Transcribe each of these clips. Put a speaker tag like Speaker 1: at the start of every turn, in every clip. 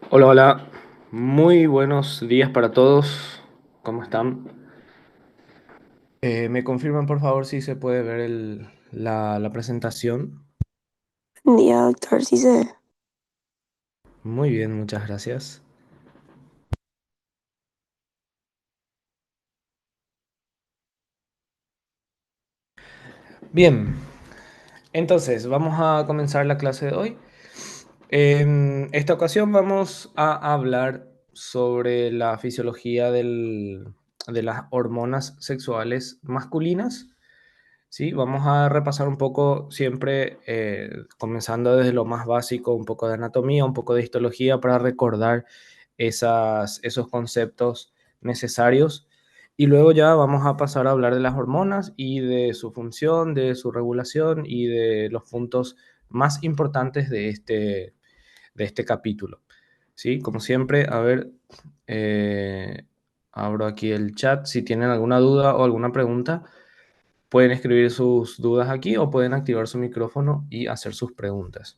Speaker 1: Hola, hola. Muy buenos días para todos. ¿Cómo están? ¿Me confirman, por favor, si se puede ver la presentación?
Speaker 2: Buen día, doctor. Sí se ve.
Speaker 1: Muy bien, muchas gracias. Bien, entonces vamos a comenzar la clase de hoy. En esta ocasión vamos a hablar sobre la fisiología de las hormonas sexuales masculinas. Sí, vamos a repasar un poco siempre, comenzando desde lo más básico, un poco de anatomía, un poco de histología para recordar esos conceptos necesarios. Y luego ya vamos a pasar a hablar de las hormonas y de su función, de su regulación y de los puntos más importantes de este capítulo. ¿Sí? Como siempre, a ver, eh, abro aquí el chat. Si tienen alguna duda o alguna pregunta, pueden escribir sus dudas aquí o pueden activar su micrófono y hacer sus preguntas.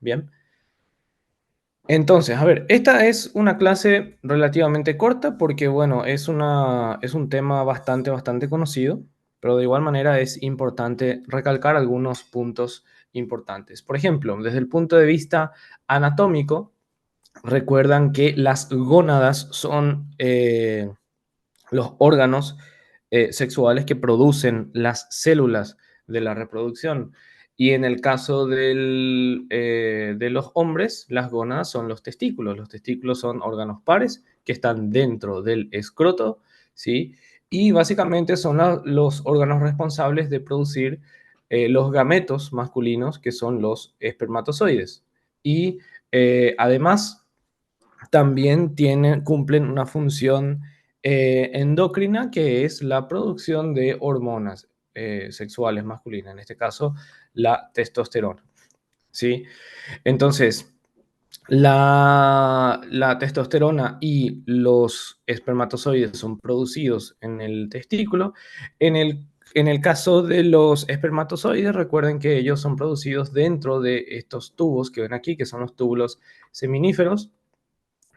Speaker 1: Bien. Entonces, a ver, esta es una clase relativamente corta porque, bueno, es un tema bastante conocido, pero de igual manera es importante recalcar algunos puntos importantes. Por ejemplo, desde el punto de vista anatómico, recuerdan que las gónadas son los órganos sexuales que producen las células de la reproducción. Y en el caso de los hombres, las gónadas son los testículos. Los testículos son órganos pares que están dentro del escroto, ¿sí? Y básicamente son los órganos responsables de producir los gametos masculinos, que son los espermatozoides. Y además también cumplen una función endocrina, que es la producción de hormonas sexuales masculinas, en este caso la testosterona. ¿Sí? Entonces, la testosterona y los espermatozoides son producidos en el testículo. En el caso de los espermatozoides, recuerden que ellos son producidos dentro de estos tubos que ven aquí, que son los túbulos seminíferos.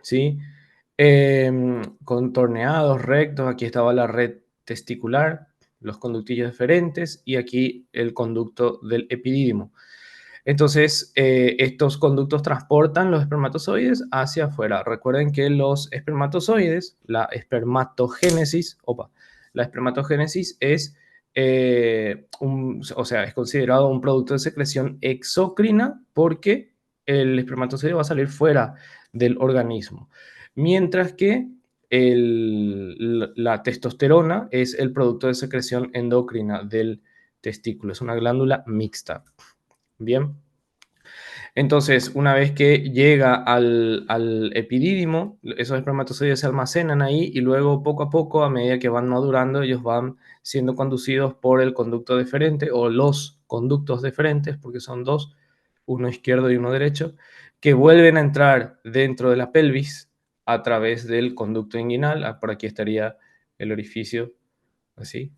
Speaker 1: ¿Sí? Contorneados, rectos, aquí estaba la red testicular, los conductillos deferentes y aquí el conducto del epidídimo. Entonces, estos conductos transportan los espermatozoides hacia afuera. Recuerden que los espermatozoides, la espermatogénesis es, o sea, es considerado un producto de secreción exócrina porque el espermatozoide va a salir fuera del organismo. Mientras que la testosterona es el producto de secreción endocrina del testículo. Es una glándula mixta. Bien. Entonces, una vez que llega al epidídimo, esos espermatozoides se almacenan ahí y luego poco a poco, a medida que van madurando, ellos van siendo conducidos por el conducto deferente o los conductos deferentes, porque son dos, uno izquierdo y uno derecho, que vuelven a entrar dentro de la pelvis a través del conducto inguinal. Por aquí estaría el orificio, así,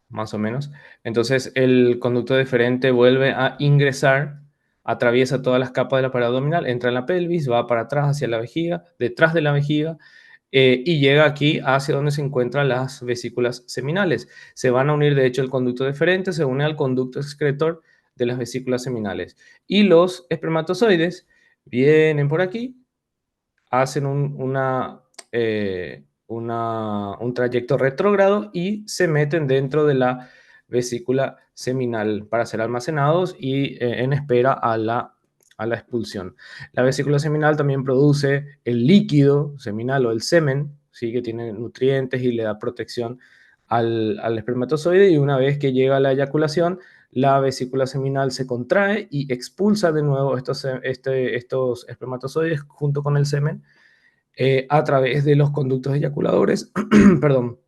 Speaker 1: más o menos. Entonces el conducto deferente vuelve a ingresar, atraviesa todas las capas de la pared abdominal, entra en la pelvis, va para atrás hacia la vejiga, detrás de la vejiga, y llega aquí hacia donde se encuentran las vesículas seminales. Se van a unir, de hecho, el conducto deferente se une al conducto excretor de las vesículas seminales. Y los espermatozoides vienen por aquí, hacen un trayecto retrógrado y se meten dentro de la vesícula seminal para ser almacenados y en espera a la expulsión. La vesícula seminal también produce el líquido seminal o el semen, ¿sí? Que tiene nutrientes y le da protección al espermatozoide, y una vez que llega la eyaculación, la vesícula seminal se contrae y expulsa de nuevo estos espermatozoides junto con el semen a través de los conductos eyaculadores, perdón,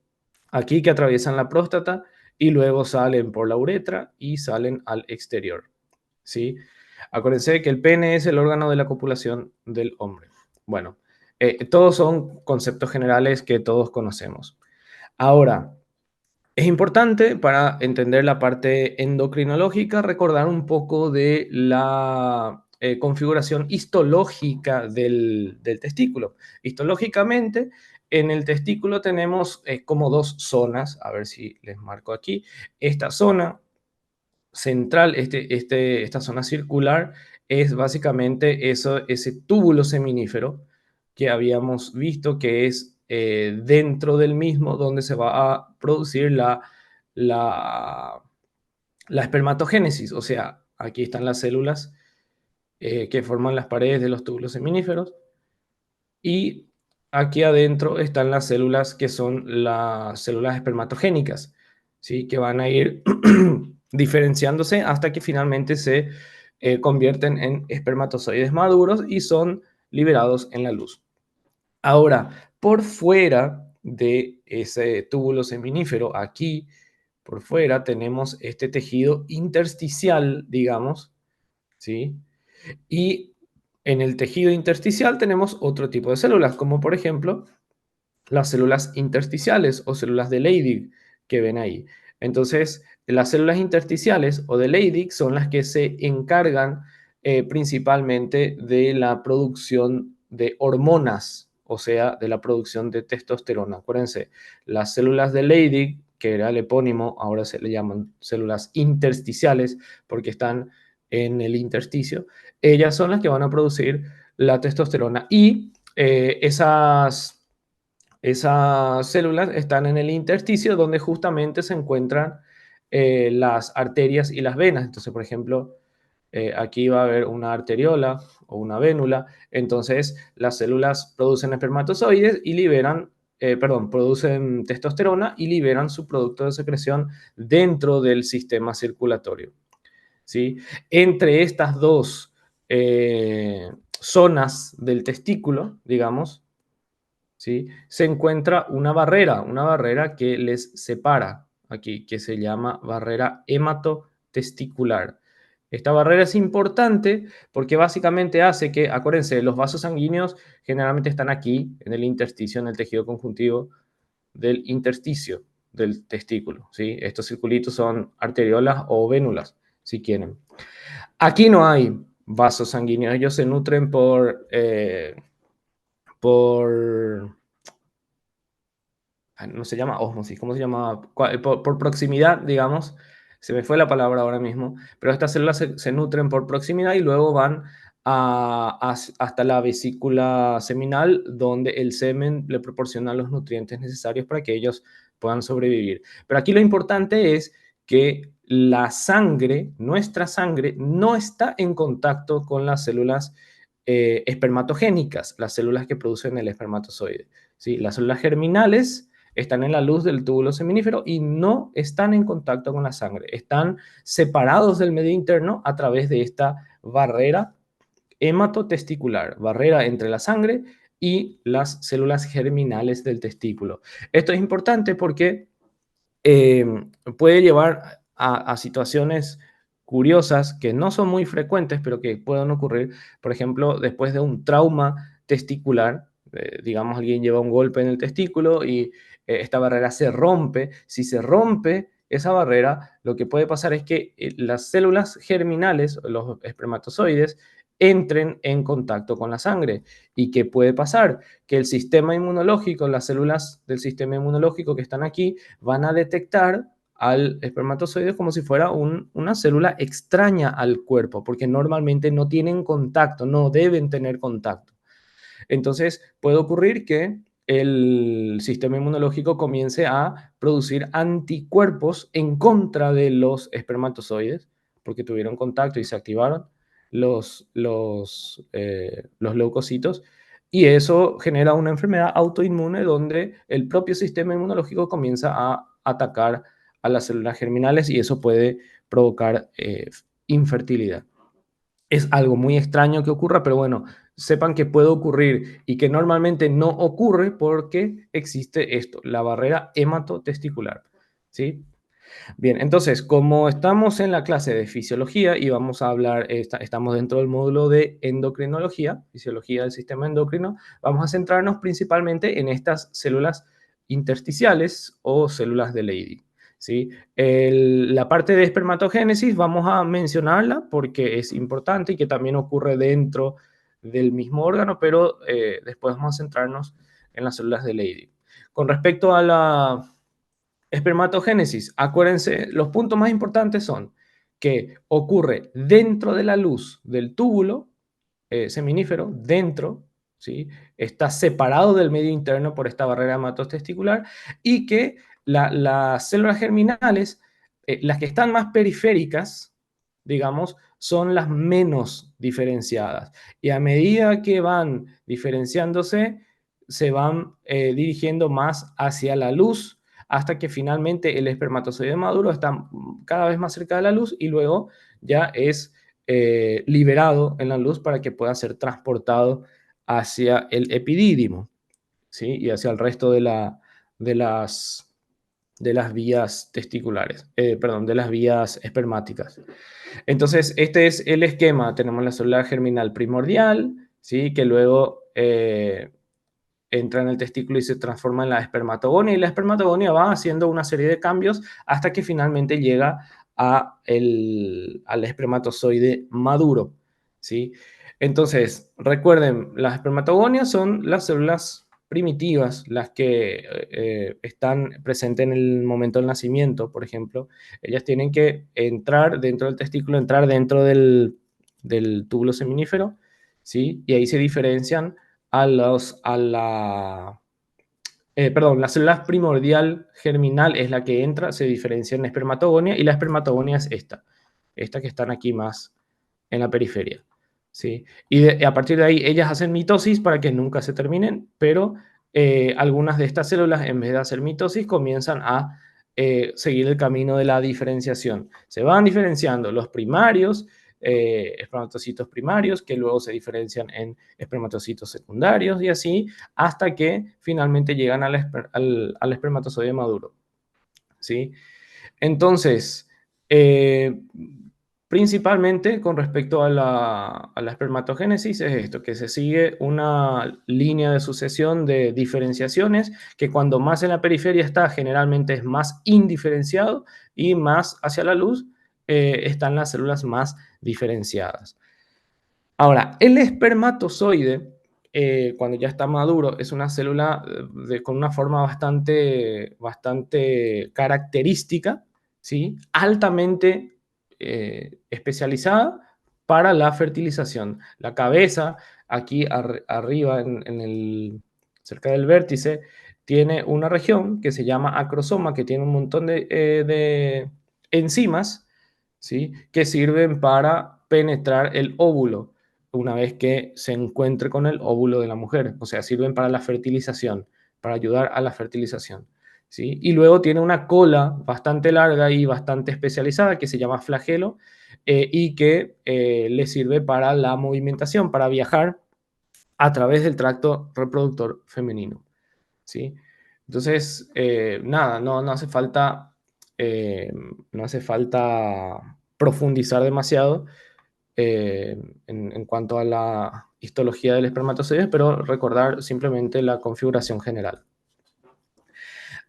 Speaker 1: aquí que atraviesan la próstata y luego salen por la uretra y salen al exterior. ¿Sí? Acuérdense que el pene es el órgano de la copulación del hombre. Bueno, todos son conceptos generales que todos conocemos. Ahora, es importante para entender la parte endocrinológica recordar un poco de configuración histológica del testículo. Histológicamente, en el testículo tenemos como dos zonas, a ver si les marco aquí. Esta zona central, esta zona circular, es básicamente ese túbulo seminífero que habíamos visto que es dentro del mismo donde se va a producir la, la espermatogénesis. O sea, aquí están las células que forman las paredes de los túbulos seminíferos y aquí adentro están las células que son las células espermatogénicas, ¿sí? Que van a ir diferenciándose hasta que finalmente se convierten en espermatozoides maduros y son liberados en la luz. Ahora, por fuera de ese túbulo seminífero, aquí por fuera tenemos este tejido intersticial, digamos, ¿sí? Y en el tejido intersticial tenemos otro tipo de células, como por ejemplo las células intersticiales o células de Leydig que ven ahí. Entonces, las células intersticiales o de Leydig son las que se encargan principalmente de la producción de hormonas, o sea, de la producción de testosterona. Acuérdense, las células de Leydig, que era el epónimo, ahora se le llaman células intersticiales porque están en el intersticio, ellas son las que van a producir la testosterona y esas células están en el intersticio donde justamente se encuentran las arterias y las venas. Entonces, por ejemplo, aquí va a haber una arteriola o una vénula. Entonces, las células producen espermatozoides y producen testosterona y liberan su producto de secreción dentro del sistema circulatorio, ¿sí? Entre estas dos zonas del testículo, digamos, ¿sí? Se encuentra una barrera que les separa aquí, que se llama barrera hematotesticular. Esta barrera es importante porque básicamente hace que, acuérdense, los vasos sanguíneos generalmente están aquí, en el intersticio, en el tejido conjuntivo del intersticio del testículo, ¿sí? Estos circulitos son arteriolas o vénulas, si quieren. Aquí no hay vasos sanguíneos, ellos se nutren por no se llama ósmosis, ¿cómo se llama? Por proximidad, digamos, se me fue la palabra ahora mismo, pero estas células se nutren por proximidad y luego van hasta la vesícula seminal, donde el semen le proporciona los nutrientes necesarios para que ellos puedan sobrevivir. Pero aquí lo importante es que la sangre, nuestra sangre, no está en contacto con las células espermatogénicas, las células que producen el espermatozoide. ¿Sí? Las células germinales están en la luz del túbulo seminífero y no están en contacto con la sangre. Están separados del medio interno a través de esta barrera hematotesticular, barrera entre la sangre y las células germinales del testículo. Esto es importante porque eh, puede llevar a situaciones curiosas que no son muy frecuentes, pero que pueden ocurrir, por ejemplo, después de un trauma testicular, digamos, alguien lleva un golpe en el testículo y esta barrera se rompe. Si se rompe esa barrera, lo que puede pasar es que las células germinales, los espermatozoides, entren en contacto con la sangre. ¿Y qué puede pasar? Que el sistema inmunológico, las células del sistema inmunológico que están aquí, van a detectar al espermatozoide como si fuera una célula extraña al cuerpo, porque normalmente no tienen contacto, no deben tener contacto. Entonces puede ocurrir que el sistema inmunológico comience a producir anticuerpos en contra de los espermatozoides, porque tuvieron contacto y se activaron los leucocitos, y eso genera una enfermedad autoinmune donde el propio sistema inmunológico comienza a atacar a las células germinales y eso puede provocar infertilidad. Es algo muy extraño que ocurra, pero bueno, sepan que puede ocurrir y que normalmente no ocurre porque existe esto, la barrera hematotesticular, ¿sí? Bien, entonces, como estamos en la clase de fisiología y vamos a hablar, estamos dentro del módulo de endocrinología, fisiología del sistema endocrino, vamos a centrarnos principalmente en estas células intersticiales o células de Leydig. ¿sí? La parte de espermatogénesis vamos a mencionarla porque es importante y que también ocurre dentro del mismo órgano, pero después vamos a centrarnos en las células de Leydig. Con respecto a la espermatogénesis, acuérdense, los puntos más importantes son que ocurre dentro de la luz del túbulo seminífero, dentro, ¿sí? Está separado del medio interno por esta barrera hematotesticular y que las células germinales, las que están más periféricas, digamos, son las menos diferenciadas. Y a medida que van diferenciándose, se van dirigiendo más hacia la luz hasta que finalmente el espermatozoide maduro está cada vez más cerca de la luz y luego ya es liberado en la luz para que pueda ser transportado hacia el epidídimo, ¿sí? Y hacia el resto de, las, de las vías testiculares, perdón, de las vías espermáticas. Entonces, este es el esquema. Tenemos la célula germinal primordial, ¿sí? Que luego entra en el testículo y se transforma en la espermatogonia, y la espermatogonia va haciendo una serie de cambios hasta que finalmente llega al espermatozoide maduro, ¿sí? Entonces, recuerden, las espermatogonias son las células primitivas, las que están presentes en el momento del nacimiento, por ejemplo. Ellas tienen que entrar dentro del testículo, entrar dentro del túbulo seminífero, ¿sí? Y ahí se diferencian perdón, la célula primordial germinal es la que entra, se diferencia en espermatogonia y la espermatogonia es esta que están aquí más en la periferia. ¿Sí? Y a partir de ahí ellas hacen mitosis para que nunca se terminen, pero algunas de estas células en vez de hacer mitosis comienzan a seguir el camino de la diferenciación. Se van diferenciando los primarios, espermatocitos primarios, que luego se diferencian en espermatocitos secundarios y así hasta que finalmente llegan al espermatozoide maduro. ¿Sí? Entonces, principalmente con respecto a la espermatogénesis es esto, que se sigue una línea de sucesión de diferenciaciones que cuando más en la periferia está generalmente es más indiferenciado y más hacia la luz están las células más diferenciadas. Ahora, el espermatozoide, cuando ya está maduro, es una célula con una forma bastante característica, ¿sí? Altamente especializada para la fertilización. La cabeza, aquí arriba, cerca del vértice, tiene una región que se llama acrosoma, que tiene un montón de enzimas, ¿sí? Que sirven para penetrar el óvulo una vez que se encuentre con el óvulo de la mujer. O sea, sirven para la fertilización, para ayudar a la fertilización. ¿Sí? Y luego tiene una cola bastante larga y bastante especializada que se llama flagelo y que le sirve para la movimentación, para viajar a través del tracto reproductor femenino. ¿Sí? Entonces, nada, no hace falta, eh, no hace falta profundizar demasiado eh, en cuanto a la histología del espermatozoide, pero recordar simplemente la configuración general.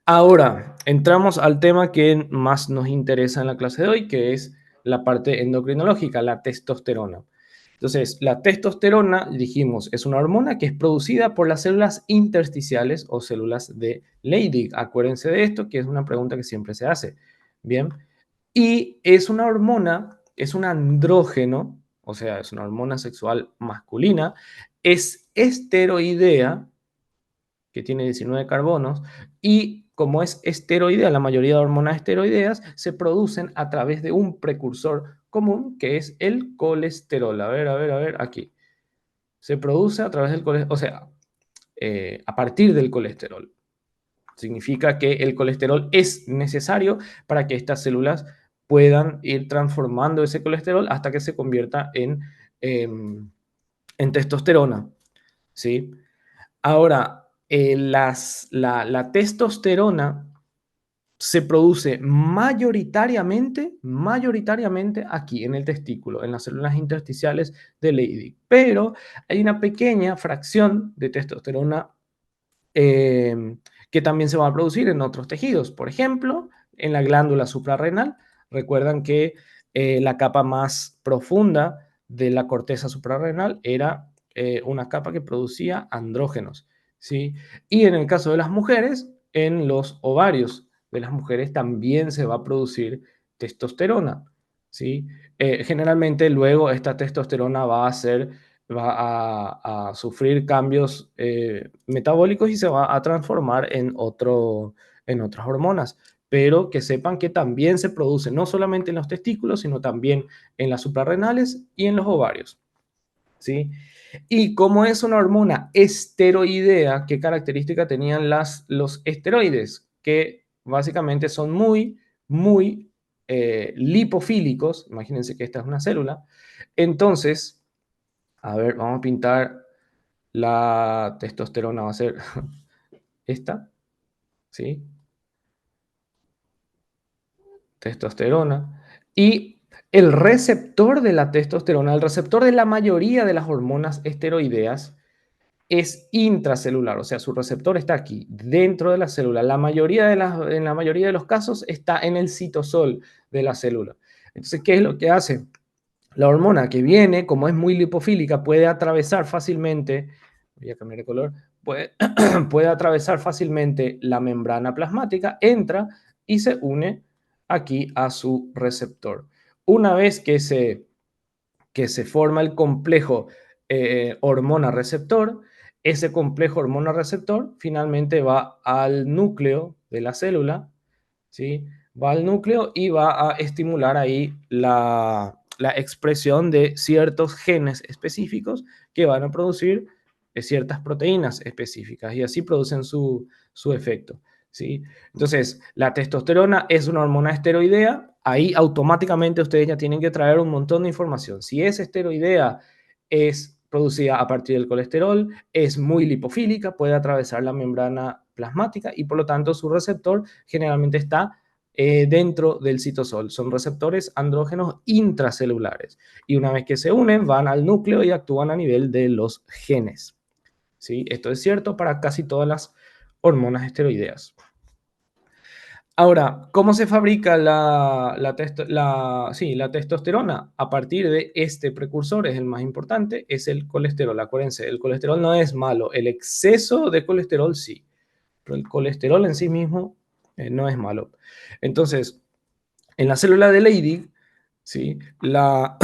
Speaker 1: Ahora, entramos al tema que más nos interesa en la clase de hoy, que es la parte endocrinológica, la testosterona. Entonces, la testosterona, dijimos, es una hormona que es producida por las células intersticiales o células de Leydig. Acuérdense de esto, que es una pregunta que siempre se hace. Bien. Y es una hormona, es un andrógeno, o sea, es una hormona sexual masculina, es esteroidea, que tiene 19 carbonos, y como es esteroidea, la mayoría de hormonas esteroideas se producen a través de un precursor común que es el colesterol. A ver, aquí. Se produce a través del colesterol, o sea, a partir del colesterol. Significa que el colesterol es necesario para que estas células puedan ir transformando ese colesterol hasta que se convierta en testosterona. ¿Sí? Ahora, la testosterona se produce mayoritariamente aquí en el testículo, en las células intersticiales de Leydig. Pero hay una pequeña fracción de testosterona que también se va a producir en otros tejidos. Por ejemplo, en la glándula suprarrenal. Recuerdan que la capa más profunda de la corteza suprarrenal era una capa que producía andrógenos, ¿sí? Y en el caso de las mujeres, en los ovarios de las mujeres también se va a producir testosterona, ¿sí? Generalmente luego esta testosterona va a sufrir cambios metabólicos y se va a transformar en otras hormonas, pero que sepan que también se produce no solamente en los testículos, sino también en las suprarrenales y en los ovarios, ¿sí? Y como es una hormona esteroidea, ¿qué característica tenían los esteroides? Que básicamente son muy lipofílicos. Imagínense que esta es una célula. Entonces, a ver, vamos a pintar la testosterona, va a ser esta, ¿sí? Testosterona. Y el receptor de la testosterona, el receptor de la mayoría de las hormonas esteroideas, es intracelular, o sea, su receptor está aquí, dentro de la célula. En la mayoría de los casos está en el citosol de la célula. Entonces, ¿qué es lo que hace? La hormona que viene, como es muy lipofílica, puede atravesar fácilmente, voy a cambiar de color, puede atravesar fácilmente la membrana plasmática, entra y se une aquí a su receptor. Una vez que se forma el complejo hormona-receptor, ese complejo hormona-receptor finalmente va al núcleo de la célula, ¿sí? Va al núcleo y va a estimular ahí la expresión de ciertos genes específicos que van a producir ciertas proteínas específicas y así producen su efecto, ¿sí? Entonces, la testosterona es una hormona esteroidea, ahí automáticamente ustedes ya tienen que traer un montón de información. Si es esteroidea, es producida a partir del colesterol, es muy lipofílica, puede atravesar la membrana plasmática y por lo tanto su receptor generalmente está dentro del citosol. Son receptores andrógenos intracelulares y una vez que se unen van al núcleo y actúan a nivel de los genes, ¿sí? Esto es cierto para casi todas las hormonas esteroideas. Ahora, ¿cómo se fabrica la testosterona? A partir de este precursor, es el más importante, es el colesterol. Acuérdense, el colesterol no es malo, el exceso de colesterol sí, pero el colesterol en sí mismo no es malo. Entonces, en la célula de Leydig, ¿sí? La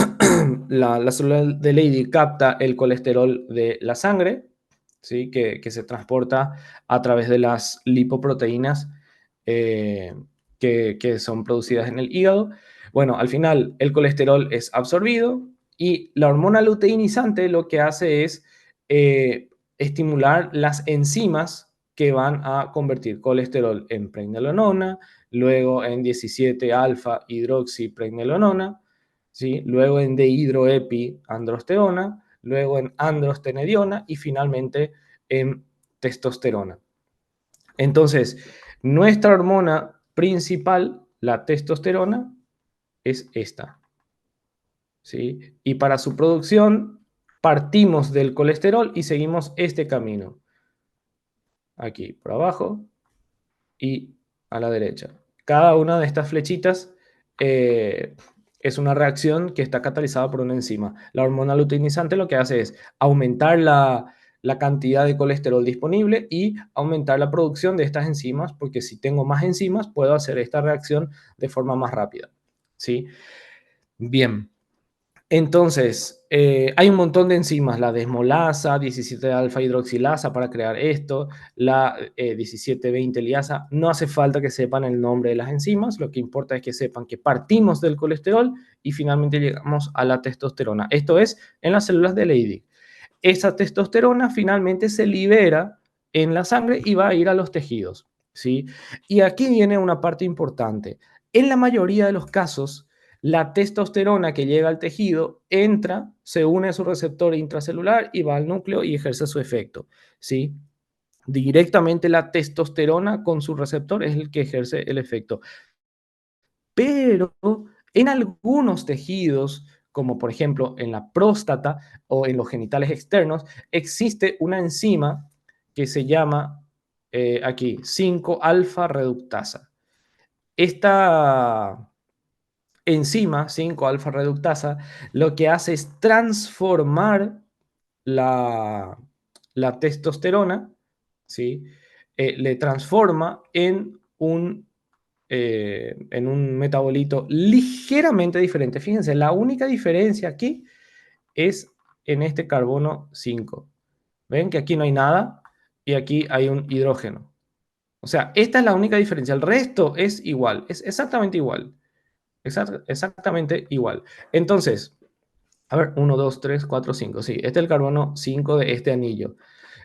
Speaker 1: célula de Leydig capta el colesterol de la sangre, ¿sí? Que se transporta a través de las lipoproteínas eh, que son producidas en el hígado. Bueno, al final el colesterol es absorbido y la hormona luteinizante lo que hace es estimular las enzimas que van a convertir colesterol en pregnenolona, luego en 17 alfa hidroxipregnenolona, ¿sí? Luego en dehidroepiandrosterona, luego en androstenediona y finalmente en testosterona. Entonces, nuestra hormona principal, la testosterona, es esta, ¿sí? Y para su producción partimos del colesterol y seguimos este camino. Aquí por abajo y a la derecha. Cada una de estas flechitas eh, es una reacción que está catalizada por una enzima. La hormona luteinizante lo que hace es aumentar la cantidad de colesterol disponible y aumentar la producción de estas enzimas, porque si tengo más enzimas, puedo hacer esta reacción de forma más rápida, ¿sí? Bien. Entonces, hay un montón de enzimas, la desmolasa, 17-alfa hidroxilasa para crear esto, la 17-20 liasa. No hace falta que sepan el nombre de las enzimas, lo que importa es que sepan que partimos del colesterol y finalmente llegamos a la testosterona. Esto es en las células de Leydig. Esa testosterona finalmente se libera en la sangre y va a ir a los tejidos, ¿sí? Y aquí viene una parte importante. En la mayoría de los casos, la testosterona que llega al tejido entra, se une a su receptor intracelular y va al núcleo y ejerce su efecto, ¿sí? Directamente la testosterona con su receptor es el que ejerce el efecto. Pero en algunos tejidos, como por ejemplo en la próstata o en los genitales externos, existe una enzima que se llama aquí 5-alfa reductasa. esta enzima 5-alfa reductasa lo que hace es transformar la, la testosterona, ¿sí? Le transforma en un metabolito ligeramente diferente. Fíjense, la única diferencia aquí es en este carbono 5. ¿Ven que aquí no hay nada y aquí hay un hidrógeno? O sea, esta es la única diferencia. El resto es igual, es exactamente igual. Exactamente igual. Entonces, a ver, 1, 2, 3, 4, 5. Sí, este es el carbono 5 de este anillo.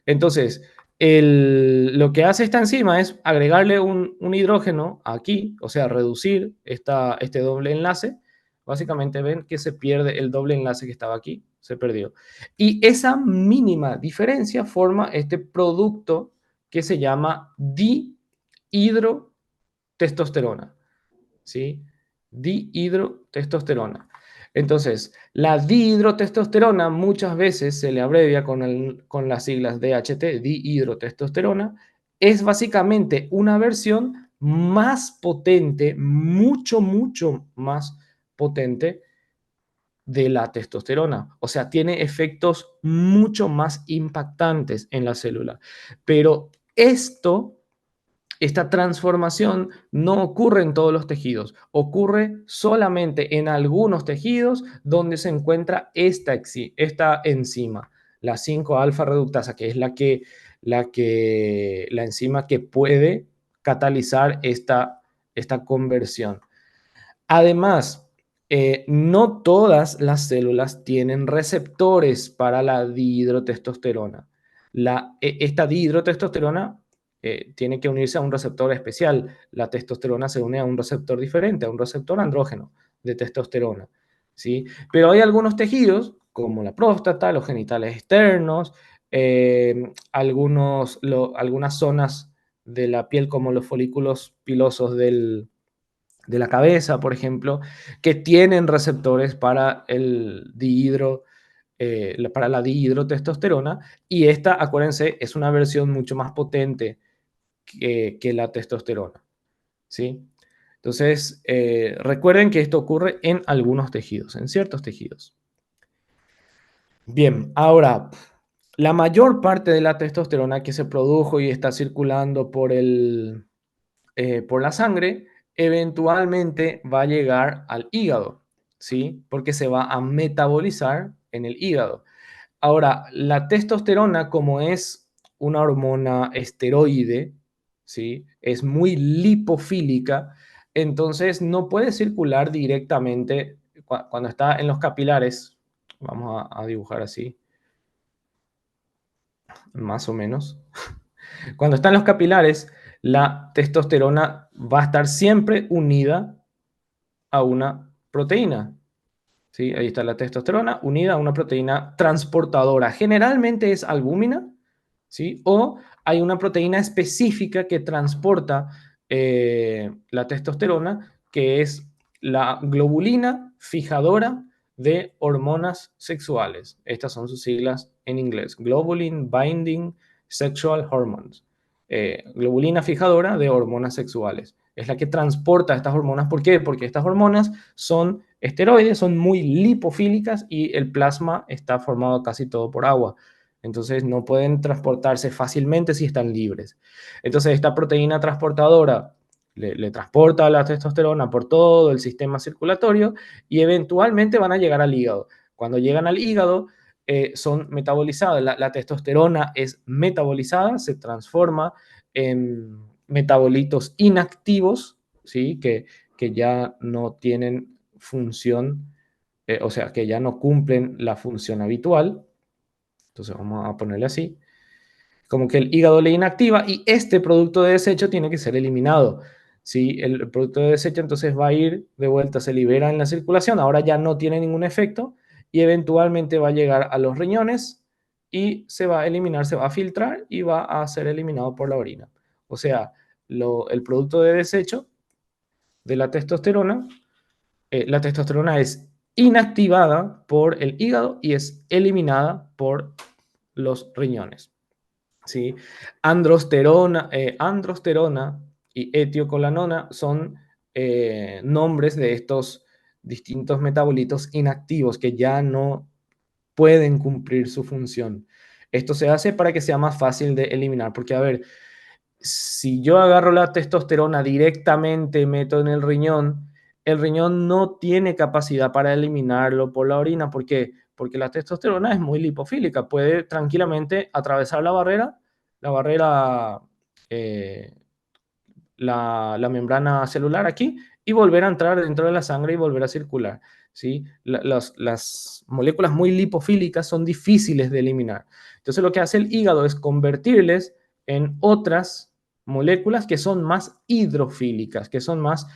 Speaker 1: Entonces, lo que hace esta enzima es agregarle un hidrógeno aquí, o sea, reducir este doble enlace. Básicamente ven que se pierde el doble enlace que estaba aquí, se perdió. Y esa mínima diferencia forma este producto que se llama dihidrotestosterona. ¿Sí? Dihidrotestosterona. Entonces, la dihidrotestosterona muchas veces se le abrevia con las siglas DHT, dihidrotestosterona. Es básicamente una versión más potente, mucho, mucho más potente de la testosterona. O sea, tiene efectos mucho más impactantes en la célula. Pero esta transformación no ocurre en todos los tejidos, ocurre solamente en algunos tejidos donde se encuentra esta enzima, la 5-alfa reductasa, que es la enzima que puede catalizar esta conversión. Además, no todas las células tienen receptores para la dihidrotestosterona. Esta dihidrotestosterona tiene que unirse a un receptor especial. La testosterona se une a un receptor diferente, a un receptor andrógeno de testosterona, ¿sí? Pero hay algunos tejidos, como la próstata, los genitales externos, algunas zonas de la piel, como los folículos pilosos de la cabeza, por ejemplo, que tienen receptores para para la dihidrotestosterona, y esta, acuérdense, es una versión mucho más potente que la testosterona, ¿sí? Entonces, recuerden que esto ocurre en algunos tejidos, en ciertos tejidos. Bien, ahora, la mayor parte de la testosterona que se produjo y está circulando por la sangre, eventualmente va a llegar al hígado, ¿sí? Porque se va a metabolizar en el hígado. Ahora, la testosterona, como es una hormona esteroide, ¿sí? Es muy lipofílica, entonces no puede circular directamente cuando está en los capilares. Vamos a dibujar así, más o menos. Cuando está en los capilares, la testosterona va a estar siempre unida a una proteína. ¿Sí? Ahí está la testosterona unida a una proteína transportadora. Generalmente es albúmina, ¿sí? O hay una proteína específica que transporta la testosterona, que es la globulina fijadora de hormonas sexuales. Estas son sus siglas en inglés. Globulin Binding Sexual Hormones. Globulina fijadora de hormonas sexuales. Es la que transporta estas hormonas. ¿Por qué? Porque estas hormonas son esteroides, son muy lipofílicas y el plasma está formado casi todo por agua. Entonces no pueden transportarse fácilmente si están libres. Entonces esta proteína transportadora le transporta la testosterona por todo el sistema circulatorio y eventualmente van a llegar al hígado. Cuando llegan al hígado, son metabolizadas. La testosterona es metabolizada, se transforma en metabolitos inactivos, ¿sí? Que ya no tienen función, o sea, que ya no cumplen la función habitual. Entonces vamos a ponerle así. Como que el hígado le inactiva y este producto de desecho tiene que ser eliminado. ¿Sí? El producto de desecho entonces va a ir de vuelta, se libera en la circulación, ahora ya no tiene ningún efecto y eventualmente va a llegar a los riñones y se va a eliminar, se va a filtrar y va a ser eliminado por la orina. O sea, el producto de desecho de la testosterona es inactivada por el hígado y es eliminada por los riñones. ¿Sí? Androsterona y etiocolanona son nombres de estos distintos metabolitos inactivos que ya no pueden cumplir su función. Esto se hace para que sea más fácil de eliminar, porque a ver, si yo agarro la testosterona directamente, meto en el riñón no tiene capacidad para eliminarlo por la orina. ¿Por qué? Porque la testosterona es muy lipofílica, puede tranquilamente atravesar la barrera, eh, la membrana celular aquí y volver a entrar dentro de la sangre y volver a circular. ¿Sí? Las moléculas muy lipofílicas son difíciles de eliminar. Entonces lo que hace el hígado es convertirles en otras moléculas que son más hidrofílicas, que son más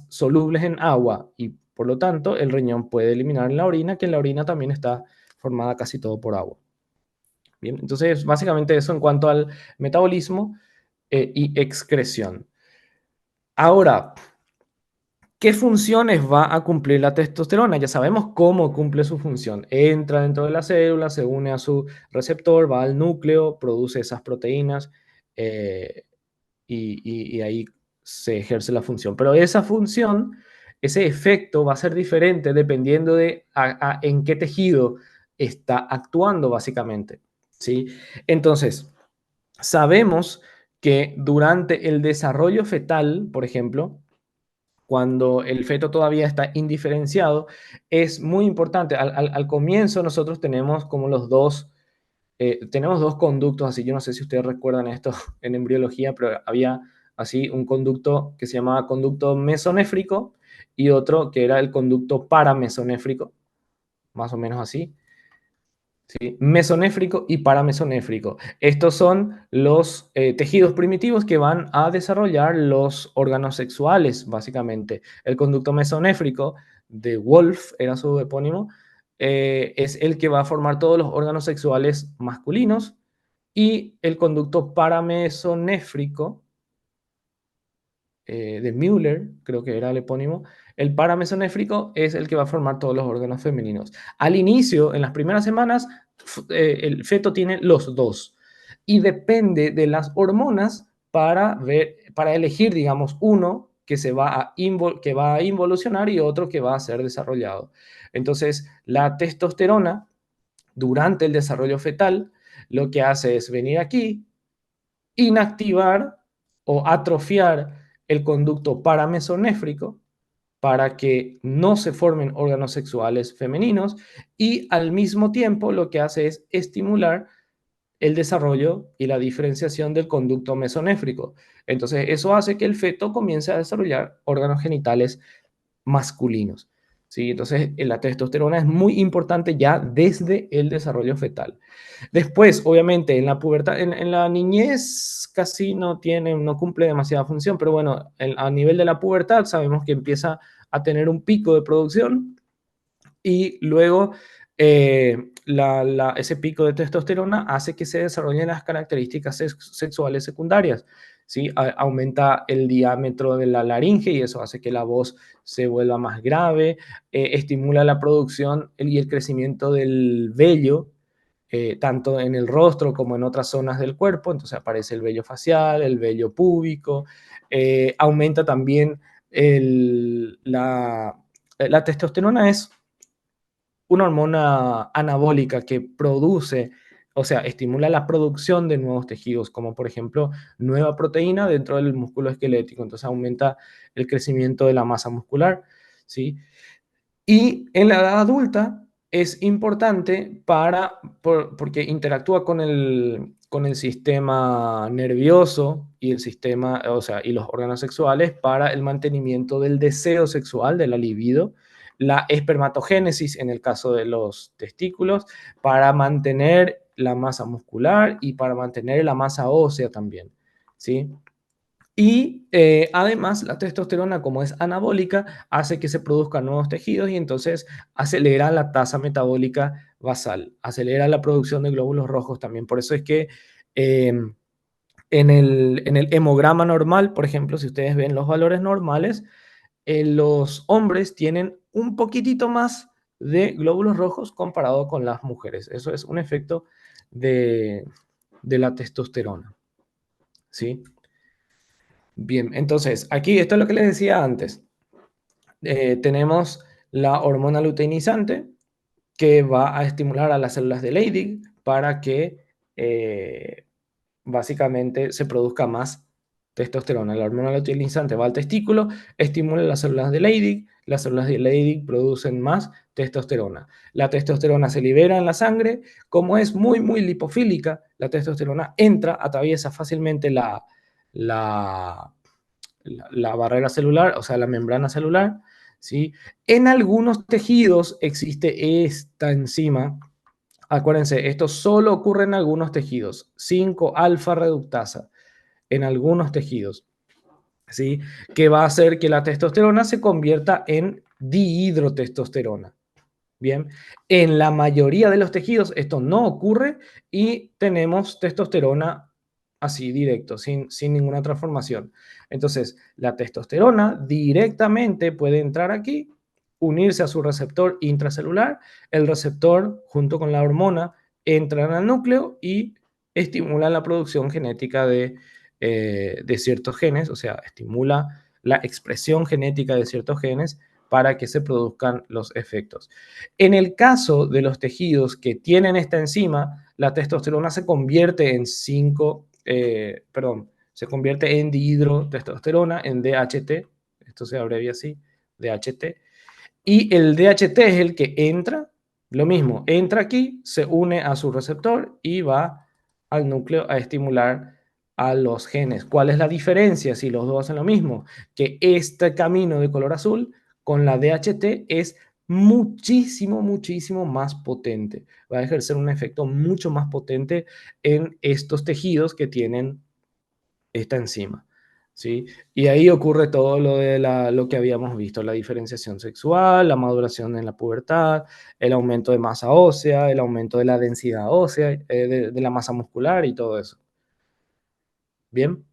Speaker 1: solubles en agua y por lo tanto el riñón puede eliminar en la orina, que en la orina también está formada casi todo por agua. Bien, entonces básicamente eso en cuanto al metabolismo y excreción. Ahora, ¿qué funciones va a cumplir la testosterona? Ya sabemos cómo cumple su función. Entra dentro de la célula, se une a su receptor, va al núcleo, produce esas proteínas eh, y ahí se ejerce la función. Pero esa función, ese efecto va a ser diferente dependiendo de en qué tejido está actuando básicamente. ¿Sí? Entonces, sabemos que durante el desarrollo fetal, por ejemplo, cuando el feto todavía está indiferenciado, es muy importante. Al comienzo nosotros tenemos como tenemos dos conductos así. Yo no sé si ustedes recuerdan esto en embriología, pero había así un conducto que se llamaba conducto mesonéfrico y otro que era el conducto paramesonéfrico, más o menos así. ¿Sí? Mesonéfrico y paramesonéfrico. Estos son los tejidos primitivos que van a desarrollar los órganos sexuales, básicamente. El conducto mesonéfrico de Wolf, era su epónimo, es el que va a formar todos los órganos sexuales masculinos y el conducto paramesonéfrico de Müller, creo que era el epónimo, el paramesonéfrico es el que va a formar todos los órganos femeninos. Al inicio, en las primeras semanas, el feto tiene los dos y depende de las hormonas para elegir, digamos, uno que va a involucionar y otro que va a ser desarrollado. Entonces, la testosterona durante el desarrollo fetal lo que hace es venir aquí, inactivar o atrofiar el conducto paramesonéfrico para que no se formen órganos sexuales femeninos y al mismo tiempo lo que hace es estimular el desarrollo y la diferenciación del conducto mesonéfrico. Entonces, eso hace que el feto comience a desarrollar órganos genitales masculinos. ¿Sí? Entonces, la testosterona es muy importante ya desde el desarrollo fetal. Después, obviamente, en la pubertad, en la niñez casi no cumple demasiada función, pero bueno, a nivel de la pubertad sabemos que empieza a tener un pico de producción y luego ese pico de testosterona hace que se desarrollen las características sexuales secundarias. ¿Sí? Aumenta el diámetro de la laringe y eso hace que la voz se vuelva más grave, estimula la producción y el crecimiento del vello, tanto en el rostro como en otras zonas del cuerpo. Entonces aparece el vello facial, el vello púbico, aumenta también la testosterona es una hormona anabólica que produce, o sea, estimula la producción de nuevos tejidos, como por ejemplo nueva proteína dentro del músculo esquelético, entonces aumenta el crecimiento de la masa muscular, ¿sí? Y en la edad adulta es importante porque interactúa con el sistema nervioso y el sistema, o sea, y los órganos sexuales para el mantenimiento del deseo sexual, de la libido, la espermatogénesis en el caso de los testículos, para mantener la masa muscular y para mantener la masa ósea también, ¿sí? Y además la testosterona, como es anabólica, hace que se produzcan nuevos tejidos y entonces acelera la tasa metabólica basal, acelera la producción de glóbulos rojos también. Por eso es que eh, en el hemograma normal, por ejemplo, si ustedes ven los valores normales, los hombres tienen un poquitito más de glóbulos rojos comparado con las mujeres. Eso es un efecto de, de la testosterona, ¿sí? Bien, entonces aquí esto es lo que les decía antes. Tenemos la hormona luteinizante que va a estimular a las células de Leydig para que eh, básicamente se produzca más testosterona. La hormona luteinizante va al testículo, estimula las células de Leydig, las células de Leydig producen más testosterona. La testosterona se libera en la sangre, como es muy, muy lipofílica, la testosterona entra, atraviesa fácilmente la, la barrera celular, o sea, la membrana celular, ¿sí? En algunos tejidos existe esta enzima. Acuérdense, esto solo ocurre en algunos tejidos, 5-alfa reductasa, en algunos tejidos, ¿sí? Que va a hacer que la testosterona se convierta en dihidrotestosterona. Bien, en la mayoría de los tejidos esto no ocurre y tenemos testosterona así directo, sin ninguna transformación. Entonces, la testosterona directamente puede entrar aquí, unirse a su receptor intracelular, el receptor junto con la hormona entran al núcleo y estimulan la producción genética de ciertos genes, o sea, estimula la expresión genética de ciertos genes para que se produzcan los efectos. En el caso de los tejidos que tienen esta enzima, la testosterona se convierte en se convierte en dihidrotestosterona, en DHT, esto se abrevia así, DHT, y el DHT es el que entra, lo mismo, entra aquí, se une a su receptor y va al núcleo a estimular a los genes. ¿Cuál es la diferencia si los dos hacen lo mismo? Que este camino de color azul con la DHT es muchísimo, muchísimo más potente. Va a ejercer un efecto mucho más potente en estos tejidos que tienen esta enzima. ¿Sí? Y ahí ocurre todo lo que habíamos visto, la diferenciación sexual, la maduración en la pubertad, el aumento de masa ósea, el aumento de la densidad ósea, de la masa muscular y todo eso. Bien.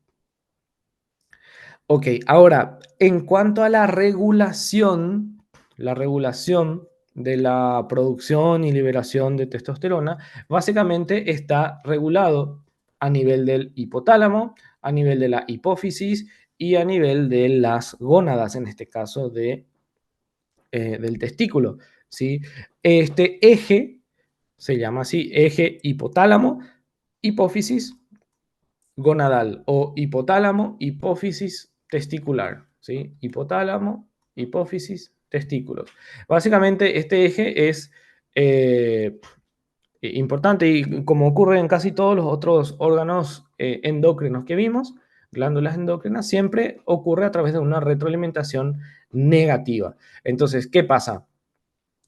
Speaker 1: Ok, ahora, en cuanto a la regulación de la producción y liberación de testosterona, básicamente está regulado a nivel del hipotálamo, a nivel de la hipófisis y a nivel de las gónadas, en este caso del testículo. ¿Sí? Este eje se llama así, eje hipotálamo, hipófisis, gonadal o hipotálamo, hipófisis testicular, ¿sí? Hipotálamo, hipófisis, testículos. Básicamente este eje es importante y como ocurre en casi todos los otros órganos endocrinos que vimos, glándulas endocrinas, siempre ocurre a través de una retroalimentación negativa. Entonces, ¿qué pasa?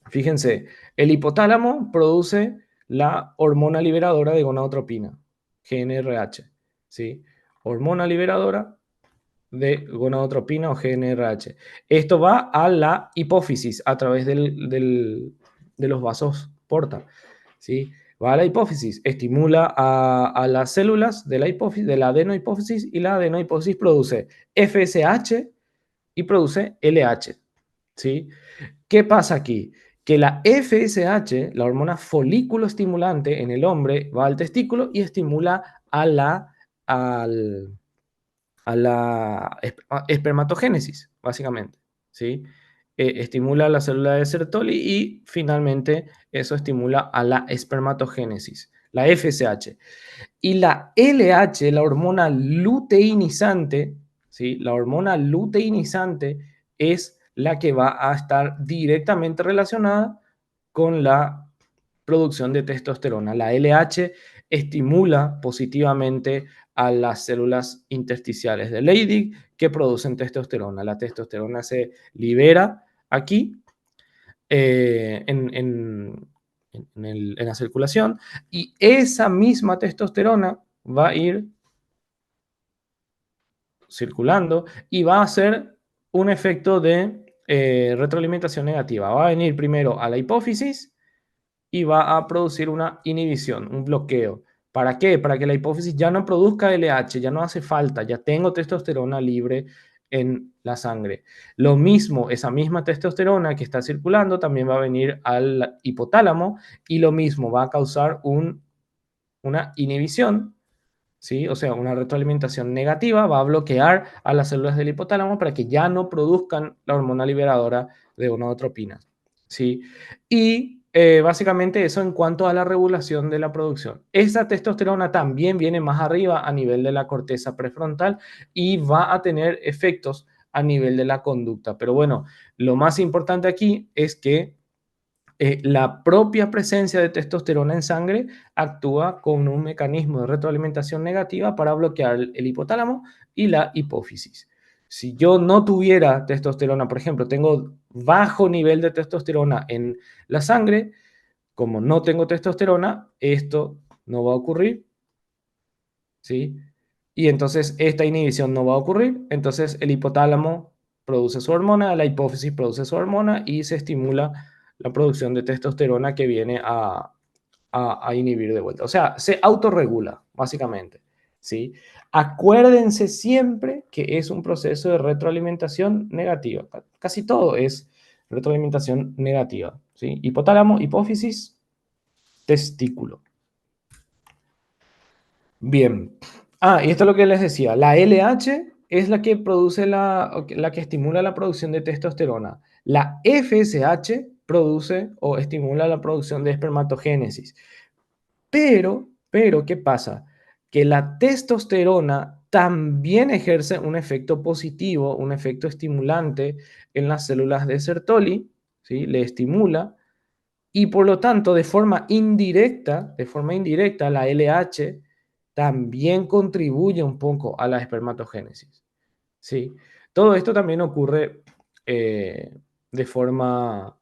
Speaker 1: Fíjense, el hipotálamo produce la hormona liberadora de gonadotropina, GnRH, ¿sí? Hormona liberadora de gonadotropina o GnRH. Esto va a la hipófisis a través de los vasos porta, ¿sí? Va a la hipófisis, estimula a las células de la hipófisis, de la adenohipófisis, y la adenohipófisis produce FSH y produce LH, ¿sí? ¿Qué pasa aquí? Que la FSH, la hormona folículo estimulante en el hombre, va al testículo y estimula al, a la espermatogénesis, básicamente, ¿sí? Estimula la célula de Sertoli y finalmente eso estimula a la espermatogénesis, la FSH. Y la LH, la hormona luteinizante, ¿sí? La hormona luteinizante es la que va a estar directamente relacionada con la producción de testosterona. La LH estimula positivamente a las células intersticiales de Leydig que producen testosterona. La testosterona se libera aquí en la circulación y esa misma testosterona va a ir circulando y va a hacer un efecto de retroalimentación negativa. Va a venir primero a la hipófisis y va a producir una inhibición, un bloqueo. ¿Para qué? Para que la hipófisis ya no produzca LH, ya no hace falta, ya tengo testosterona libre en la sangre. Lo mismo, esa misma testosterona que está circulando también va a venir al hipotálamo y lo mismo va a causar una inhibición ¿sí? O sea, una retroalimentación negativa va a bloquear a las células del hipotálamo para que ya no produzcan la hormona liberadora de gonadotropina, ¿sí? Y básicamente eso en cuanto a la regulación de la producción. Esa testosterona también viene más arriba a nivel de la corteza prefrontal y va a tener efectos a nivel de la conducta. Pero bueno, lo más importante aquí es que la propia presencia de testosterona en sangre actúa con un mecanismo de retroalimentación negativa para bloquear el hipotálamo y la hipófisis. Si yo no tuviera testosterona, por ejemplo, tengo bajo nivel de testosterona en la sangre, como no tengo testosterona, esto no va a ocurrir, ¿sí? Y entonces esta inhibición no va a ocurrir, entonces el hipotálamo produce su hormona, la hipófisis produce su hormona y se estimula la producción de testosterona que viene a inhibir de vuelta. O sea, se autorregula, básicamente, ¿sí? Acuérdense siempre que es un proceso de retroalimentación negativa. Casi todo es retroalimentación negativa, ¿sí? Hipotálamo, hipófisis, testículo. Bien. Y esto es lo que les decía. La LH es la que produce la que estimula la producción de testosterona. La FSH produce o estimula la producción de espermatogénesis. ¿Qué pasa? Que la testosterona también ejerce un efecto positivo, un efecto estimulante en las células de Sertoli, ¿sí? Le estimula y por lo tanto, de forma indirecta, la LH también contribuye un poco a la espermatogénesis. ¿Sí? Todo esto también ocurre de forma,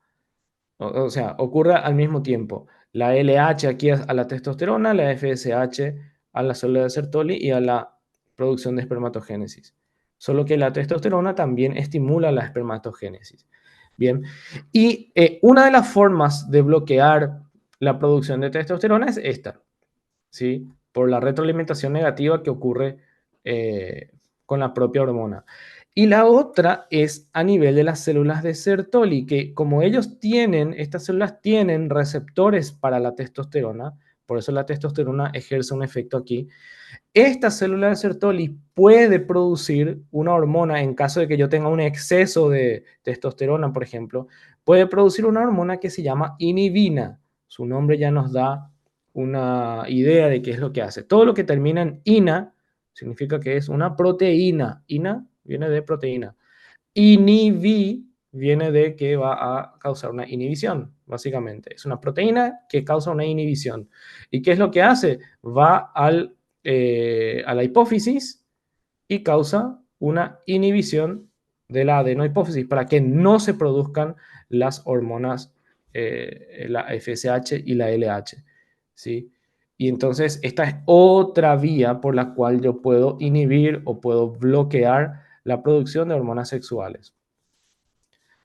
Speaker 1: o sea, ocurre al mismo tiempo. La LH aquí a la testosterona, la FSH a la célula de Sertoli y a la producción de espermatogénesis. Solo que la testosterona también estimula la espermatogénesis. Bien, y una de las formas de bloquear la producción de testosterona es esta, ¿sí? Por la retroalimentación negativa que ocurre eh, con la propia hormona. Y la otra es a nivel de las células de Sertoli, que como estas células tienen receptores para la testosterona, por eso la testosterona ejerce un efecto aquí. Esta célula de Sertoli puede producir una hormona en caso de que yo tenga un exceso de testosterona, por ejemplo, puede producir una hormona que se llama inhibina. Su nombre ya nos da una idea de qué es lo que hace. Todo lo que termina en ina significa que es una proteína. Ina viene de proteína. Inhibí viene de que va a causar una inhibición, básicamente. Es una proteína que causa una inhibición. ¿Y qué es lo que hace? Va a la hipófisis y causa una inhibición de la adenohipófisis para que no se produzcan las hormonas, la FSH y la LH. ¿Sí? Y entonces esta es otra vía por la cual yo puedo inhibir o puedo bloquear la producción de hormonas sexuales.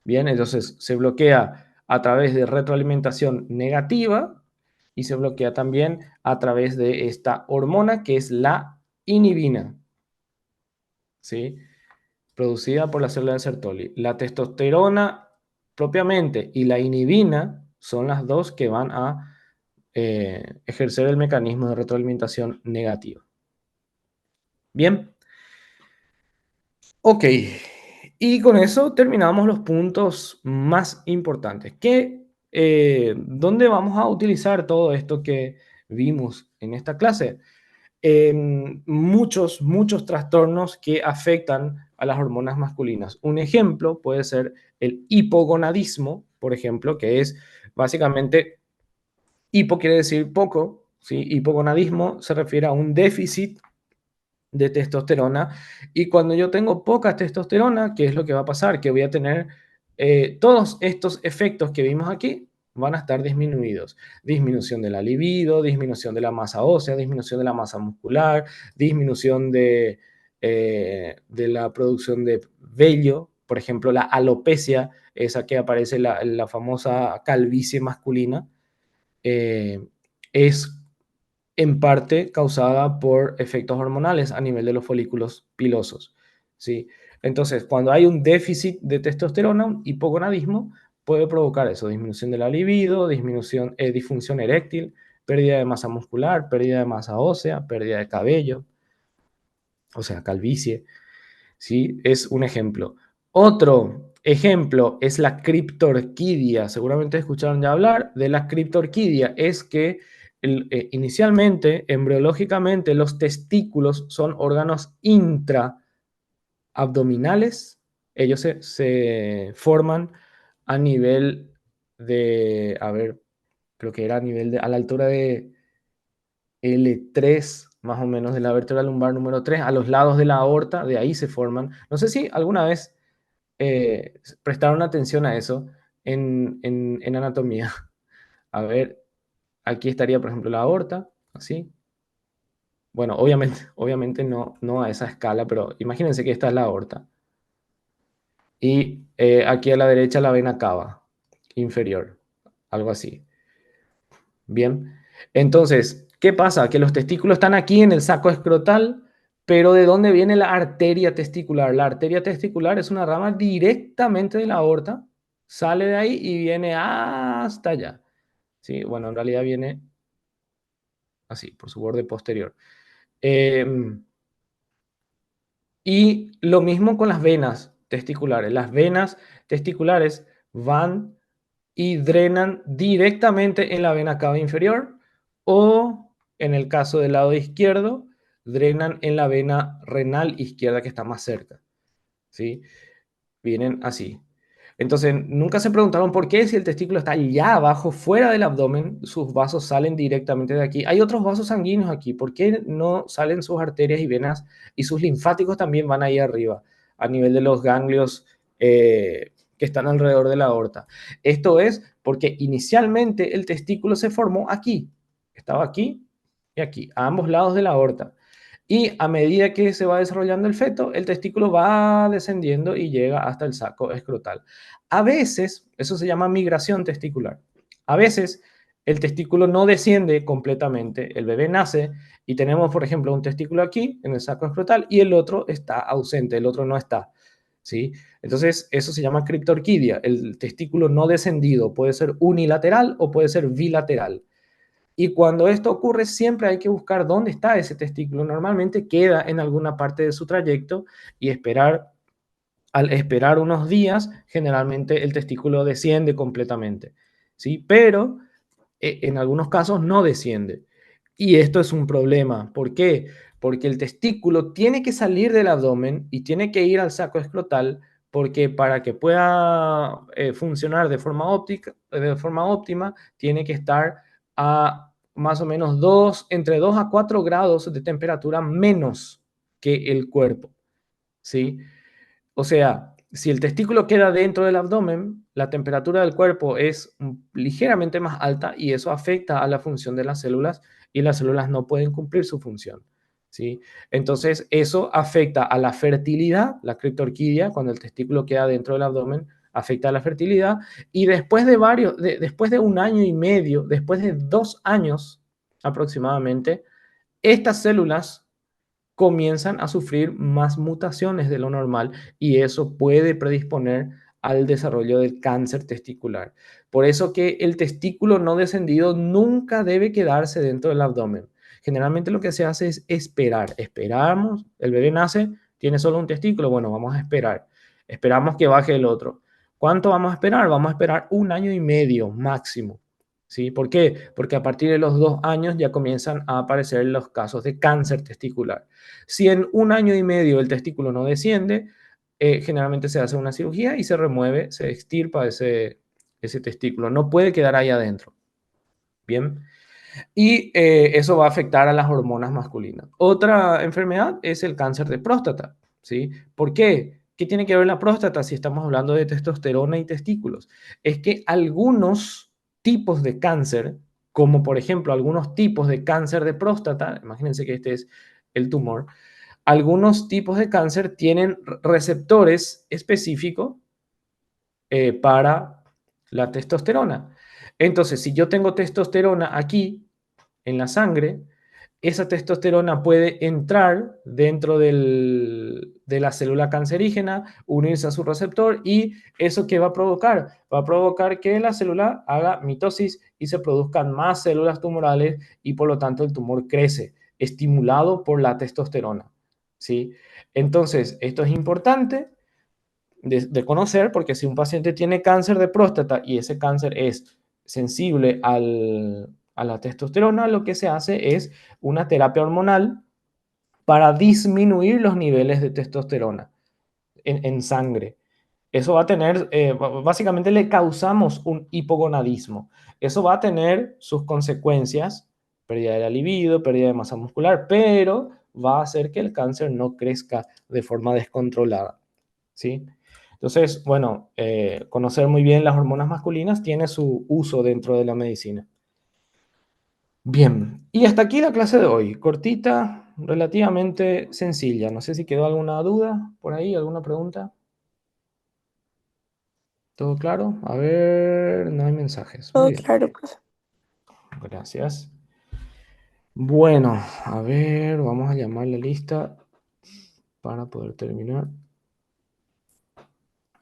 Speaker 1: Bien, entonces se bloquea a través de retroalimentación negativa y se bloquea también a través de esta hormona que es la inhibina, ¿sí? Producida por la célula de Sertoli. La testosterona propiamente y la inhibina son las dos que van a ejercer el mecanismo de retroalimentación negativa. Bien, ok. Y con eso terminamos los puntos más importantes. ¿Dónde vamos a utilizar todo esto que vimos en esta clase? Muchos trastornos que afectan a las hormonas masculinas. Un ejemplo puede ser el hipogonadismo, por ejemplo, que es básicamente, hipo quiere decir poco, ¿sí? Hipogonadismo se refiere a un déficit de testosterona y cuando yo tengo poca testosterona, ¿qué es lo que va a pasar? Que voy a tener todos estos efectos que vimos aquí van a estar disminuidos. Disminución de la libido, disminución de la masa ósea, disminución de la masa muscular, disminución de la producción de vello, por ejemplo, la alopecia, esa que aparece, la famosa calvicie masculina, eh, es en parte causada por efectos hormonales a nivel de los folículos pilosos, ¿sí? Entonces, cuando hay un déficit de testosterona, un hipogonadismo, puede provocar eso, disminución de la libido, disfunción eréctil, pérdida de masa muscular, pérdida de masa ósea, pérdida de cabello, o sea, calvicie, ¿sí? Es un ejemplo. Otro ejemplo es la criptorquidia. Seguramente escucharon ya hablar de la criptorquidia. Es que inicialmente, embriológicamente, los testículos son órganos intraabdominales. Ellos se forman a nivel de, a ver, creo que era a nivel de, a la altura de L3, más o menos, de la vértebra lumbar número 3 a los lados de la aorta, de ahí se forman. No sé si alguna vez prestaron atención a eso en anatomía. A ver, aquí estaría, por ejemplo, la aorta, así. Bueno, obviamente no a esa escala, pero imagínense que esta es la aorta. Y aquí a la derecha la vena cava inferior, algo así. Bien. Entonces, ¿qué pasa? Que los testículos están aquí en el saco escrotal, pero ¿de dónde viene la arteria testicular? La arteria testicular es una rama directamente de la aorta, sale de ahí y viene hasta allá. Sí, bueno, en realidad viene así, por su borde posterior. Em, y lo mismo con las venas testiculares. Las venas testiculares van y drenan directamente en la vena cava inferior o, en el caso del lado izquierdo, drenan en la vena renal izquierda que está más cerca. ¿Sí? Vienen así. Entonces, nunca se preguntaron por qué si el testículo está allá abajo, fuera del abdomen, sus vasos salen directamente de aquí. Hay otros vasos sanguíneos aquí. ¿Por qué no salen sus arterias y venas y sus linfáticos también van ahí arriba, a nivel de los ganglios que están alrededor de la aorta? Esto es porque inicialmente el testículo se formó aquí. Estaba aquí y aquí, a ambos lados de la aorta. Y a medida que se va desarrollando el feto, el testículo va descendiendo y llega hasta el saco escrotal. A veces, eso se llama migración testicular. A veces el testículo no desciende completamente. El bebé nace y tenemos, por ejemplo, un testículo aquí en el saco escrotal y el otro está ausente, el otro no está. ¿Sí? Entonces, eso se llama criptorquidia. El testículo no descendido puede ser unilateral o puede ser bilateral. Y cuando esto ocurre, siempre hay que buscar dónde está ese testículo. Normalmente queda en alguna parte de su trayecto y esperar, al esperar unos días, generalmente el testículo desciende completamente. ¿Sí? Pero en algunos casos no desciende. Y esto es un problema. ¿Por qué? Porque el testículo tiene que salir del abdomen y tiene que ir al saco escrotal porque para que pueda funcionar de forma óptima, tiene que estar a más o menos entre 2 a 4 grados de temperatura menos que el cuerpo. ¿Sí? O sea, si el testículo queda dentro del abdomen, la temperatura del cuerpo es ligeramente más alta y eso afecta a la función de las células y las células no pueden cumplir su función. ¿Sí? Entonces, eso afecta a la fertilidad, la criptorquidia, cuando el testículo queda dentro del abdomen, afecta a la fertilidad y después de un año y medio, después de 2 años aproximadamente, estas células comienzan a sufrir más mutaciones de lo normal y eso puede predisponer al desarrollo del cáncer testicular. Por eso que el testículo no descendido nunca debe quedarse dentro del abdomen. Generalmente lo que se hace es esperar. Esperamos, el bebé nace, tiene solo un testículo, bueno, vamos a esperar. Esperamos que baje el otro. ¿Cuánto vamos a esperar? Vamos a esperar un año y medio máximo. ¿Sí? ¿Por qué? Porque a partir de los 2 años ya comienzan a aparecer los casos de cáncer testicular. Si en un año y medio el testículo no desciende, generalmente se hace una cirugía y se remueve, se extirpa ese testículo. No puede quedar ahí adentro. Bien. Y eso va a afectar a las hormonas masculinas. Otra enfermedad es el cáncer de próstata. ¿Sí? ¿Por qué? ¿Qué tiene que ver la próstata si estamos hablando de testosterona y testículos? Es que algunos tipos de cáncer, como por ejemplo algunos tipos de cáncer de próstata, imagínense que este es el tumor, algunos tipos de cáncer tienen receptores específicos para la testosterona. Entonces, si yo tengo testosterona aquí en la sangre, esa testosterona puede entrar dentro de la célula cancerígena, unirse a su receptor, y ¿eso qué va a provocar? Va a provocar que la célula haga mitosis y se produzcan más células tumorales y por lo tanto el tumor crece, estimulado por la testosterona, ¿sí? Entonces, esto es importante de conocer, porque si un paciente tiene cáncer de próstata y ese cáncer es sensible a la testosterona, lo que se hace es una terapia hormonal para disminuir los niveles de testosterona en sangre. Eso va a tener, básicamente le causamos un hipogonadismo. Eso va a tener sus consecuencias, pérdida de la libido, pérdida de masa muscular, pero va a hacer que el cáncer no crezca de forma descontrolada, ¿sí? Entonces, bueno, conocer muy bien las hormonas masculinas tiene su uso dentro de la medicina. Bien, y hasta aquí la clase de hoy, cortita, relativamente sencilla. No sé si quedó alguna duda por ahí, alguna pregunta. ¿Todo claro? A ver, no hay mensajes. Muy
Speaker 2: Todo
Speaker 1: bien,
Speaker 2: claro, profe.
Speaker 1: gracias. Bueno, a ver, vamos a llamar la lista para poder terminar.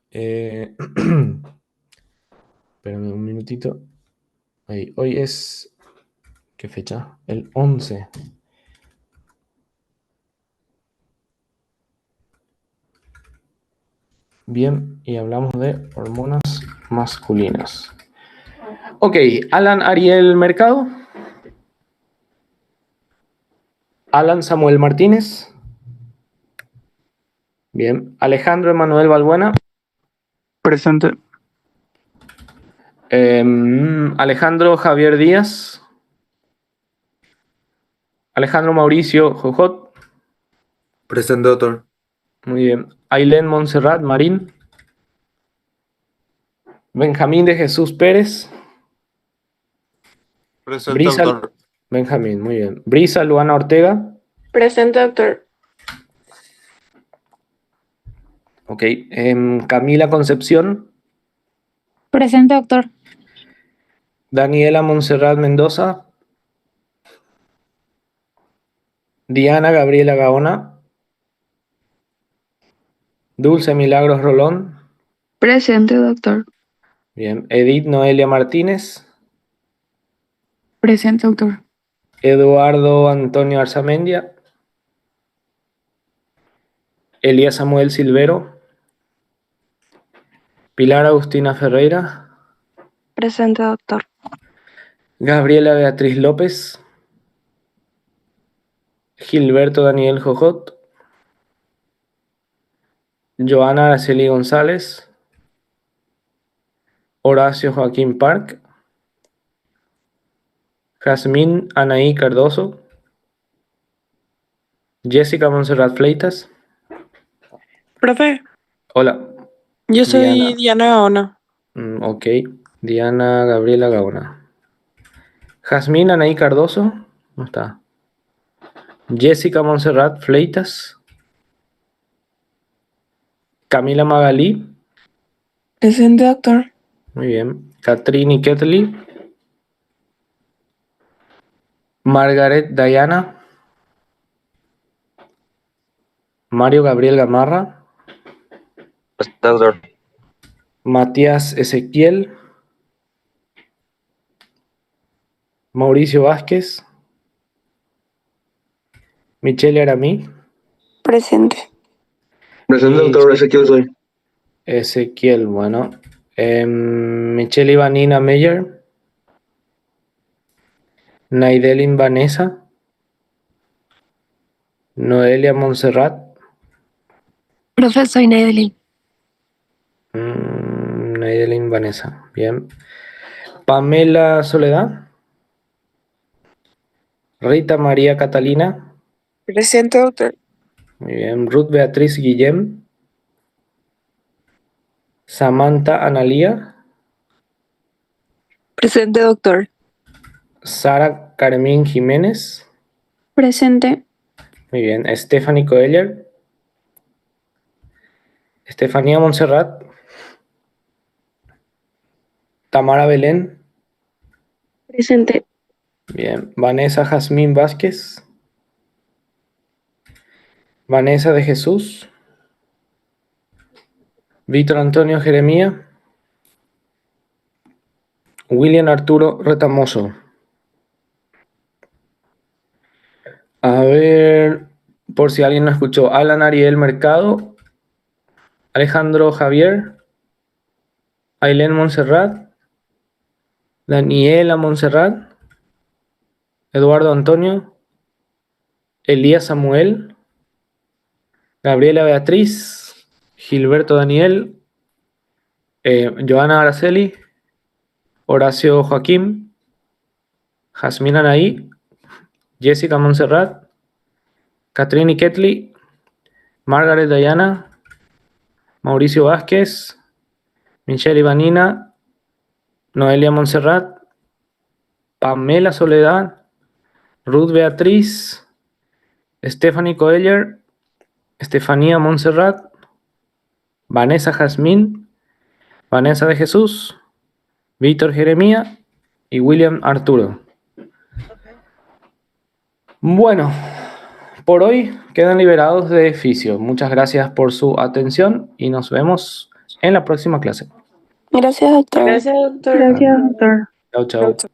Speaker 1: Espérame un minutito. Ahí, hoy es, ¿qué fecha? El 11. Bien, y hablamos de hormonas masculinas. Ok, Alan Ariel Mercado. Alan Samuel Martínez. Bien. Alejandro Emanuel Balbuena.
Speaker 3: Presente.
Speaker 1: Alejandro Javier Díaz. Alejandro Mauricio Jojot.
Speaker 4: Presente, doctor.
Speaker 1: Muy bien. Ailén Montserrat Marín. Benjamín de Jesús Pérez.
Speaker 4: Presente,
Speaker 1: Brisa.
Speaker 4: doctor.
Speaker 1: Benjamín, muy bien. Brisa Luana Ortega.
Speaker 5: Presente, doctor.
Speaker 1: Ok. Camila Concepción.
Speaker 5: Presente, doctor.
Speaker 1: Daniela Montserrat Mendoza. Diana Gabriela Gaona. Dulce Milagros Rolón.
Speaker 5: Presente, doctor.
Speaker 1: Bien. Edith Noelia Martínez.
Speaker 5: Presente, doctor.
Speaker 1: Eduardo Antonio Arzamendia. Elías Samuel Silvero. Pilar Agustina Ferreira.
Speaker 5: Presente, doctor.
Speaker 1: Gabriela Beatriz López. Gilberto Daniel Jojot. Joana Araceli González. Horacio Joaquín Park. Jazmín Anaí Cardoso. Jessica Montserrat Fleitas.
Speaker 6: Profe,
Speaker 1: Hola.
Speaker 6: yo soy
Speaker 1: Diana.
Speaker 6: Diana Gaona.
Speaker 1: Ok. Diana Gabriela Gaona. Jazmín Anaí Cardoso. No está. Jessica Montserrat Fleitas. Camila Magalí.
Speaker 6: Presente, doctor.
Speaker 1: Muy bien. Catrini Ketley. Margaret Diana. Mario Gabriel Gamarra.
Speaker 4: Presente, doctor.
Speaker 1: Matías Ezequiel. Mauricio Vázquez. Michelle Aramí.
Speaker 2: Presente.
Speaker 4: Presente,
Speaker 1: Y
Speaker 4: doctor. Ezequiel soy.
Speaker 1: Ezequiel, bueno. Michelle Ivanina Meyer. Naidelin Vanessa. Noelia Montserrat.
Speaker 5: Profe, soy Nayeli.
Speaker 1: Naidelin Vanessa, bien. Pamela Soledad. Rita María Catalina.
Speaker 6: Presente, doctor.
Speaker 1: Muy bien. Ruth Beatriz Guillem. Samantha Analía.
Speaker 5: Presente, doctor.
Speaker 1: Sara Carmín Jiménez.
Speaker 5: Presente.
Speaker 1: Muy bien. Stephanie Coelher. Estefanía Montserrat. Tamara Belén.
Speaker 5: Presente.
Speaker 1: Bien. Vanessa Jazmín Vázquez. Vanessa de Jesús. Víctor Antonio Jeremía. William Arturo Retamoso. A ver, por si alguien no escuchó, Alan Ariel Mercado, Alejandro Javier, Ailén Montserrat, Daniela Montserrat, Eduardo Antonio, Elías Samuel, Gabriela Beatriz, Gilberto Daniel, Joana Araceli, Horacio Joaquín, Jazmín Anaí, Jessica Montserrat, Catrini Ketli, Margaret Dayana, Mauricio Vázquez, Michelle Ivanina, Noelia Montserrat, Pamela Soledad, Ruth Beatriz, Stephanie Coelher, Estefanía Montserrat, Vanessa Jazmín, Vanessa de Jesús, Víctor Jeremía y William Arturo. Bueno, por hoy quedan liberados de fisio. Muchas gracias por su atención y nos vemos en la próxima clase.
Speaker 2: Gracias, doctor.
Speaker 6: Gracias, doctor.
Speaker 5: Gracias, doctor.
Speaker 1: Chao, chao.